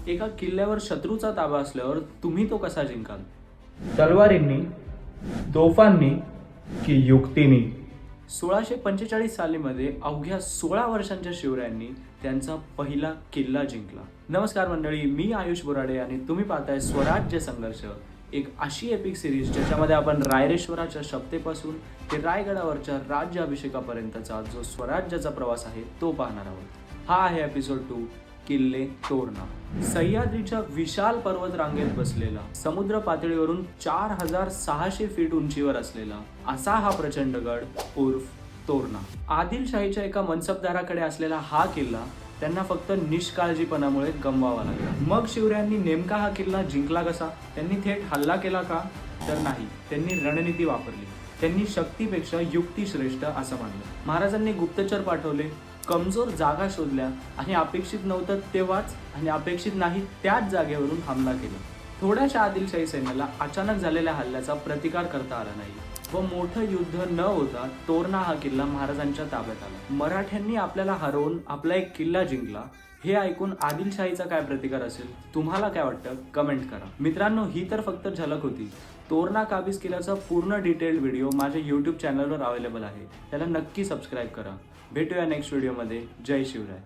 एका किल्ल्यावर शत्रूचा ताबा असल्यावर तुम्ही तो कसा जिंकाल? तलवारींनी, तोफांनी की युक्तीनी? 1645 सालीमध्ये अवघ्या 16 वर्षांच्या शिवरायांनी त्यांचा पहिला किल्ला जिंकला. नमस्कार मंडळी, मी आयुष बोराडे आणि तुम्ही पाहताय स्वराज्य संघर्ष, एक अशी एपिक सिरीज ज्याच्यामध्ये आपण रायरेश्वराच्या शपथेपासून ते रायगडावरच्या राज्याभिषेकापर्यंतचा जो स्वराज्याचा प्रवास आहे तो पाहणार आहोत. हा आहे एपिसोड 2, किल्ले तोरणा. सह्याद्रीच्या विशाल पर्वत रांगेत बसलेला, समुद्र पातळीवरून 4600 फीट उंचीवर असलेला असा हा प्रचंड गड उर्फ तोरणा. आदिलशाहीच्या एका मनसबदाराकडे असलेला हा किल्ला त्यांना फक्त निष्काळजीपणामुळे गमवावा लागला. मग शिवरायांनी नेमका हा किल्ला जिंकला कसा? त्यांनी थेट हल्ला केला का? तर नाही, त्यांनी रणनीती वापरली. त्यांनी शक्तीपेक्षा युक्ती श्रेष्ठ असं मानलं. महाराजांनी गुप्तचर पाठवले, कमजोर जागा शोधल्या आणि अपेक्षित नव्हतं तेव्हाच आणि अपेक्षित नाही त्याच जागेवरून हमला केला. थोड्याशा आदिलशाही सैन्याला अचानक झालेल्या हल्ल्याचा प्रतिकार करता आला नाही व मोठं युद्ध न होता तोरणा हा किल्ला महाराजांच्या ताब्यात आला. मराठ्यांनी आपल्याला हरवून आपला एक किल्ला जिंकला हे ऐकून आदिलशाहीचा काय प्रतिकार असेल? तुम्हाला काय वाटतं? कमेंट करा. मित्रांनो, ही तर फक्त झलक होती. तोरणा काबीज किल्ल्याचा पूर्ण डिटेल्ड व्हिडिओ माझ्या यूट्यूब चॅनलवर अवेलेबल आहे. त्याला नक्की सबस्क्राईब करा. भेटूया नेक्स्ट व्हिडिओमध्ये. जय शिवराय.